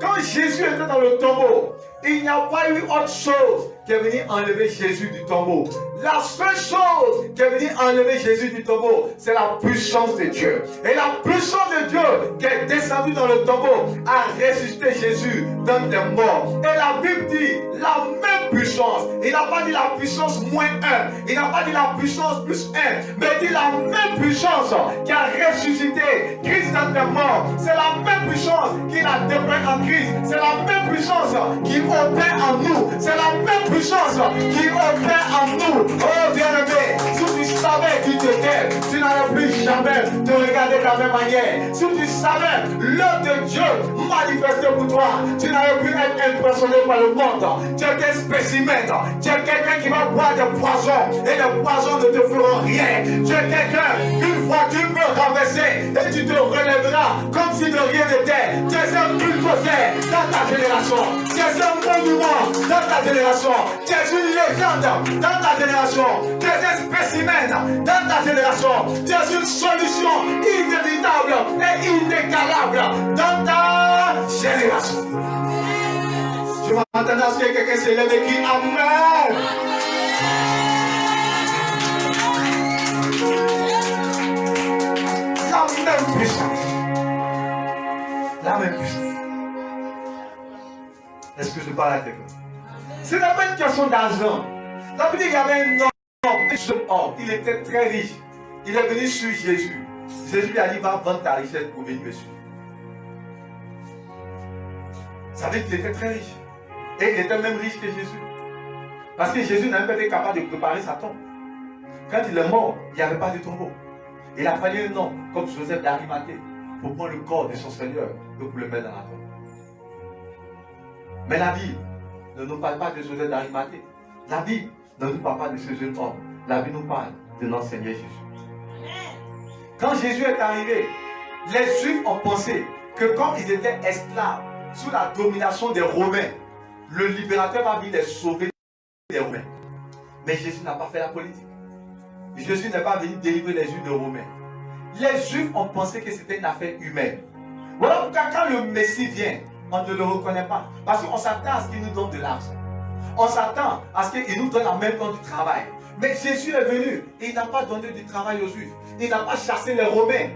quand Jésus était dans le tombeau, il n'y a pas eu autre chose qui est venu enlever Jésus du tombeau. La seule chose qui est venue enlever Jésus du tombeau, c'est la puissance de Dieu. Et la puissance de Dieu qui est descendue dans le tombeau a ressuscité Jésus dans les morts. Et la Bible dit la même puissance. Il n'a pas dit la puissance moins 1. Il n'a pas dit la puissance plus 1. Mais il dit la même puissance qui a ressuscité Christ dans les morts. C'est la même puissance qu'il a déployée en Christ. C'est la même puissance qui opère en nous. C'est la même puissance qui opère en nous. Oh bien-aimé, si tu savais qui tu étais, tu n'aurais plus jamais te regarder de la même manière. Si tu savais l'œuvre de Dieu manifestée pour toi, tu n'aurais plus être impressionné par le monde. Tu es un spécimen. Tu es quelqu'un qui va boire des poisons et les poisons ne te feront rien. Tu es quelqu'un qu'une voiture peut renverser et tu te relèveras comme si de rien n'était. Tu es un bulldozer dans ta génération. Tu es un monument dans ta génération. Tu es une légende dans ta génération. Tu es un spécimen dans ta génération. Tu es une solution inévitable et inégalable dans ta génération. Je m'entends à ce que quelqu'un s'élève et qui amen. La même puissance. La même puissance. Est-ce que je parle à quelqu'un? Ce n'est pas une question d'argent. Ça veut dire qu'il y avait un homme, il était très riche. Il est venu sur Jésus. Jésus lui a dit, va vendre ta richesse pour venir me suivre. Ça veut dire qu'il était très riche. Et il était même riche que Jésus. Parce que Jésus n'a même pas été capable de préparer sa tombe. Quand il est mort, il n'y avait pas de tombeau. Il a fallu un homme comme Joseph d'Arimathée pour prendre le corps de son Seigneur et pour le mettre dans la tombe. Mais la Bible ne nous parle pas de Joseph d'Arimathée. La Bible ne nous parle pas de ce jeune homme. La Bible nous parle de notre Seigneur Jésus. Quand Jésus est arrivé, les Juifs ont pensé que quand ils étaient esclaves sous la domination des Romains, le libérateur va venir les sauver des Romains. Mais Jésus n'a pas fait la politique. Jésus n'est pas venu délivrer les Juifs des Romains. Les Juifs ont pensé que c'était une affaire humaine. Voilà pourquoi quand le Messie vient, on ne le reconnaît pas. Parce qu'on s'attend à ce qu'il nous donne de l'argent. On s'attend à ce qu'il nous donne en même temps du travail. Mais Jésus est venu et il n'a pas donné du travail aux Juifs. Il n'a pas chassé les Romains.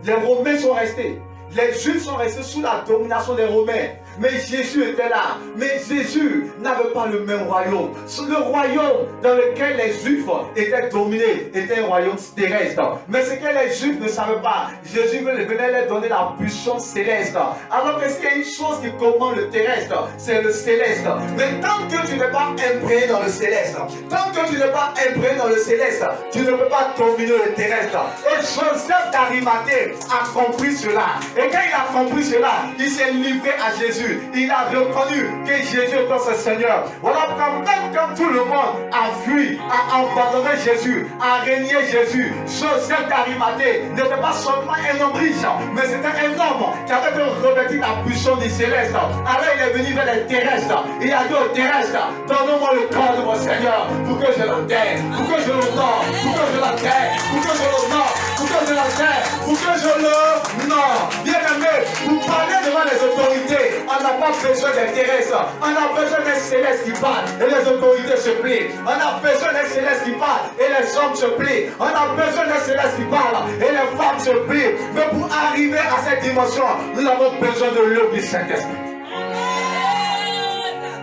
Les Romains sont restés. Les Juifs sont restés sous la domination des Romains. Mais Jésus était là. Mais Jésus n'avait pas le même royaume. Le royaume dans lequel les Juifs étaient dominés était un royaume terrestre. Mais ce que les Juifs ne savaient pas, Jésus venait leur donner la puissance céleste. Alors que s'il y a une chose qui commande le terrestre, c'est le céleste. Mais tant que tu n'es pas imprégné dans le céleste, tant que tu n'es pas imprégné dans le céleste, tu ne peux pas dominer le terrestre. Et Joseph d'Arimathée a compris cela. Et quand il a compris cela, il s'est livré à Jésus. Il a reconnu que Jésus est son Seigneur. Voilà pourquoi même quand tout le monde a fui, a abandonné Jésus, a régné Jésus, Joseph d'Arimathée n'était pas seulement un homme riche, mais c'était un homme qui avait revêtu la puissance du céleste. Alors il est venu vers les terrestres. Il a dit aux terrestres, donne-moi le corps de mon Seigneur pour que je l'enterre, pour que je l'honore, pour que je l'enterre, pour que je l'honore, pour que je l'enterre, pour que je l'honore. Bien aimé, vous parlez devant les autorités. On n'a pas besoin des terrestres. On a besoin d'un céleste qui parle et les autorités se plient. On a besoin d'un céleste qui parle et les hommes se plient. On a besoin d'un céleste qui parle et les femmes se plient. Mais pour arriver à cette dimension, nous avons besoin de l'œuvre du Saint-Esprit.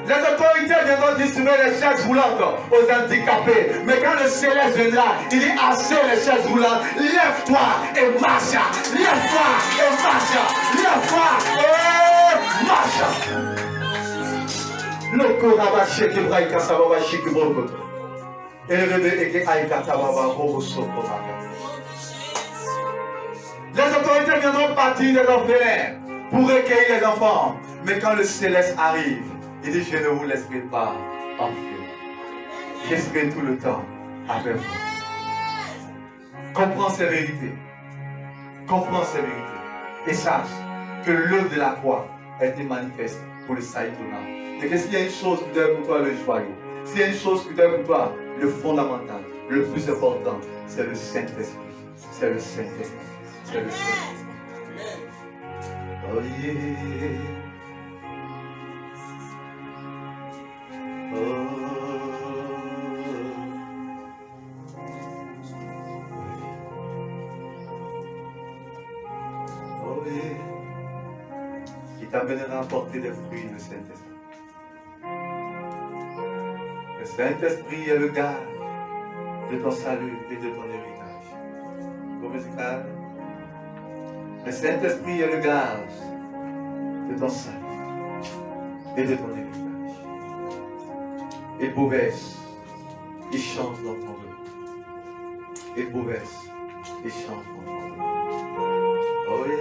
Les autorités viendront distribuer les chaises roulantes aux handicapés. Mais quand le céleste viendra, il dit assez les chaises roulantes. Lève-toi et marche. Lève-toi et marche. Lève-toi et marche. Le corps chez Kibraï Kassababa Shikibrokoto. Et le bébé est Aïkatababa Robosoko. Les autorités viendront partir des orphelins pour recueillir les enfants. Mais quand le céleste arrive, il dit, je ne vous laisserai pas enfuir. Je serai tout le temps avec vous. Comprends ces vérités. Comprends ces vérités. Et sache que l'œuvre de la croix a été manifeste pour le salut de l'âme. Et que s'il y a une chose qui doit être pour toi le joyau, s'il y a une chose qui doit être pour toi le fondamental, le plus important, c'est le Saint-Esprit. C'est le Saint-Esprit. C'est le Saint-Esprit. Oh yeah. Oh oui. Il t'amènera à porter des fruits, le Saint-Esprit. Le Saint-Esprit est le gage de ton salut et de ton héritage. Comment c'est ça? Le Saint-Esprit est le gage de ton salut et de ton héritage. Et Bouvesse, il chante dans ton dos. Et Bouvesse, il chante dans ton dos. Oh oui.